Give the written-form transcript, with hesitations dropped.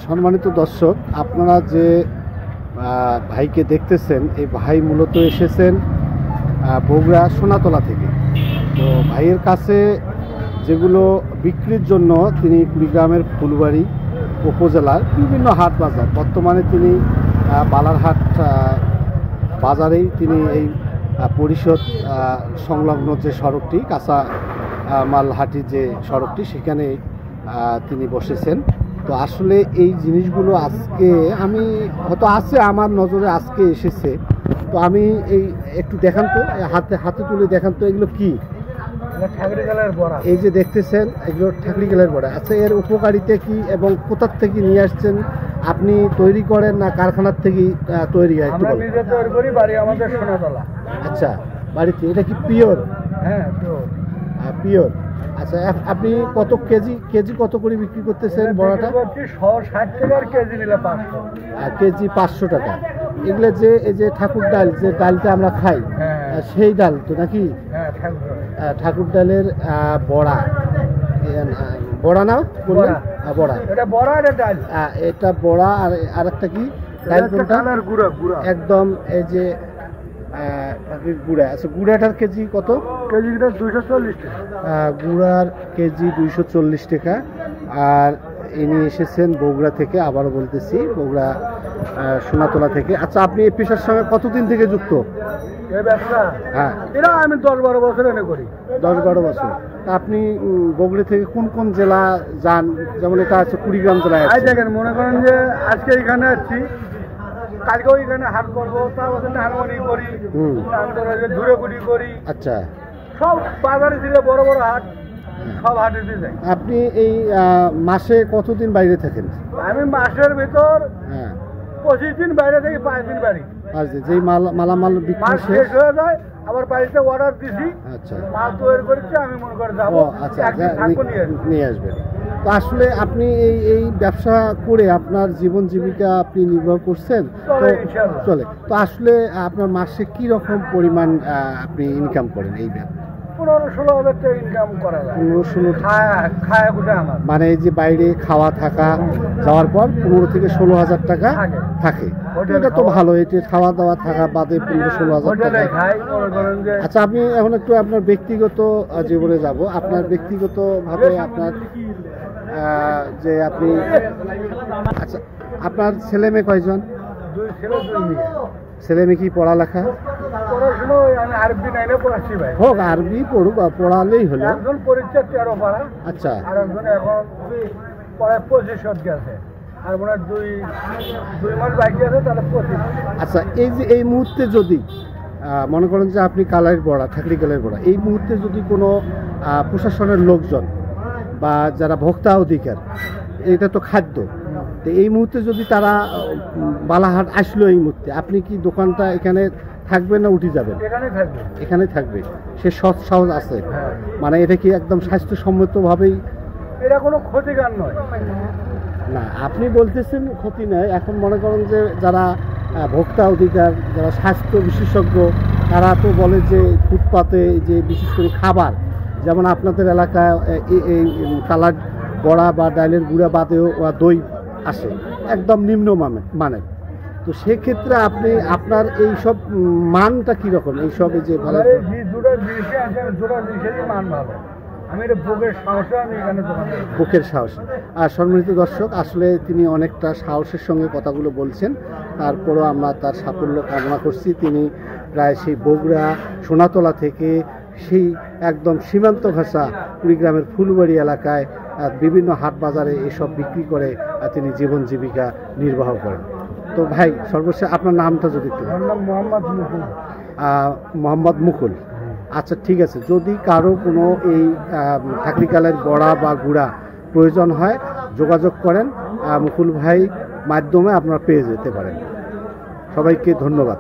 সম্মানিত দর্শক, আপনারা যে ভাইকে দেখতেছেন, এই ভাই মূলত এসেছেন বগুড়া সোনাতলা থেকে। তো ভাইয়ের কাছে যেগুলো বিক্রির জন্য তিনি কুড়িগ্রামের ফুলবাড়ি উপজেলার বিভিন্ন হাট বাজার, বর্তমানে তিনি বালারহাট বাজারেই তিনি এই পরিষদ সংলগ্ন যে সড়কটি, কাঁচা মালহাটির যে সড়কটি, সেখানে তিনি বসেছেন। তো আসলে এই জিনিসগুলো আজকে আমি হয়তো আছে আমার নজরে, আজকে এসেছে। তো আমি এই একটু দেখান তো, হাতে হাতে তুলে দেখান তো, এগুলো কি? এই যে দেখতেছেন, এগুলো ঠাকরি গেলের বড়া। আচ্ছা, এর উপকারিতা কি এবং কোথার থেকে নিয়ে আসছেন? আপনি তৈরি করেন না কারখানার থেকে তৈরি হয়? আমরা নিজে তৈরি করি, বাড়ি আমাদের সোনাতলা। আচ্ছা, বাড়িতে। এটা কি পিওর? হ্যাঁ, পিওর। পিওর। আচ্ছা, আপনি কত কেজি কত করে বিক্রি করতেছেন বড়াটা? 160 টাকার কেজি নিলে 500। কেজি 500 টাকা। এগুলো যে এই যে ঠাকুর ডাল, যে ডালটা আমরা খাই, সেই ডাল তো নাকি? ঠাকুর ডালের বড়া। বড়া নাও বললেন? বড়া। এটা বড়া, এটা ডাল। এটা বড়া। আর আরেকটা কি ডাল? কোনটা? গুড়া। একদম এই যে গুড়া। আচ্ছা, গুড়াটার কেজি কত? কেজিটা 240 টাকা। গুড়ার কেজি 240 টাকা। আর ইনি এসেছেন বগুড়া থেকে, আবারও বলতেছি বগুড়া সোনাতলা থেকে। আচ্ছা, আপনি এই পেশার সঙ্গে কতদিন থেকে যুক্ত? এই ব্যবসা? হ্যাঁ, এটা আমি 10-12 বছর এনে করি। 10-12 বছর। তা আপনি বগুড়া থেকে কোন কোন জেলা যান? যেমন এটা আছে কুড়িগ্রাম জেলায়। দেখেন, মনে করেন যে আজকে এখানে আসছি, কালকেও এখানে হাট করবো, তারপরে হারমোনি করি, ধুরেগুড়ি করি। আচ্ছা, সব বাজারে দিলে বড় বড় হাট, সব হাটে দিয়ে যায়। আপনি এই মাসে কতদিন বাইরে থাকেন? আমি মাসের ভিতর 25 দিন বাইরে থাকি, 5 দিন বাড়ি। যেই মালামাল বিক্রি শেষ হয়ে যায়, আবার বাড়িতে অর্ডার দিছি। আচ্ছা, মাল তৈরি করেছি, আমি মনে করে যাবো। আচ্ছা, নিয়ে আসবেন। তো আসলে আপনি এই ব্যবসা করে আপনার জীবন জীবিকা আপনি নির্বাহ করছেন? চলে। তো আসলে আপনার মাসে কি রকম পরিমাণ আপনি ইনকাম করেন এই ব্যবসা? 15-16 হাজার টাকা ইনকাম করা যায়। 15-16 খায় কোথায় আমার? মানে এই যে বাইরে খাওয়া থাকা যাওয়ার পর 15 থেকে 16 হাজার টাকা থাকে। এটা তো ভালো। এটা খাওয়া দাওয়া থাকা বাদে 15-16 হাজার টাকা। আচ্ছা, আমি এখন একটু আপনার ব্যক্তিগত জীবনে যাব। আপনার ব্যক্তিগত ভাবে আপনার যে আপনি, আচ্ছা, আপনার ছেলে মেয়ে কয়জন? 2 ছেলে 2 মেয়ে। ছেলে মেয়ে কি পড়ালেখা? পড়াশুনো আমি আরবি 9-এ পড়াচ্ছি ভাই। হোক, আরবি পড়ুক, পড়ালেই হলো। একজন পরীক্ষা 13 পারা। আচ্ছা। আর একজন এখন পড়ায় 25 গেছে। আর মনে হয় 2 মাস বাকি আছে, তাহলে 25। আচ্ছা, এই যে এই মুহূর্তে যদি মনে করেন যে আপনি কালারের বড়া, ঠাকরি কালের বড়া, এই মুহূর্তে যদি কোনো প্রশাসনের লোকজন বা যারা ভোক্তা অধিকার, এটা তো খাদ্য, তো এই মুহূর্তে যদি তারা বালাহাট আসলো, এই মুহূর্তে আপনি কি দোকানটা এখানে থাকবেন না উঠে যাবেন? এখানে থাকবে। সে সৎ সাহস আছে? মানে এটা কি একদম স্বাস্থ্যসম্মতভাবেই? এটা কোনো ক্ষতিকার নয়। না, আপনি বলতেছেন ক্ষতি নয়। এখন মনে করেন যে যারা ভোক্তা অধিকার, যারা স্বাস্থ্য বিশেষজ্ঞ, তারা তো বলে যে ফুটপাতে যে বিশেষ করে খাবার, যেমন আপনাদের এলাকায় এই কালার বড়া বা ডালের গুঁড়া বাদেও দই আসে একদম নিম্ন মানের। তো সেক্ষেত্রে আপনি আপনার এই সব মানটা কীরকম? এই সব যে ভালো মান ভালো। আমি এটা বুকের সাহস। আর সম্মানিত দর্শক, আসলে তিনি অনেকটা সাহসের সঙ্গে কথাগুলো বলছেন। তারপরও আমরা তার সাফল্য কামনা করছি। তিনি প্রায় সেই বগুড়া সোনাতলা থেকে সেই একদম সীমান্ত ঘাসা কুড়িগ্রামের ফুলবাড়ি এলাকায় বিভিন্ন হাট বাজারে এসব বিক্রি করে তিনি জীবন জীবিকা নির্বাহ করেন। তো ভাই, সর্বশেষ আপনার নামটা যদি একটু? মোহাম্মদ মুকুল। আচ্ছা, ঠিক আছে। যদি কারো কোনো এই ঠাকরি কালের বড়া বা গুঁড়া প্রয়োজন হয়, যোগাযোগ করেন, মুকুল ভাই মাধ্যমে আপনারা পেয়ে যেতে পারেন। সবাইকে ধন্যবাদ।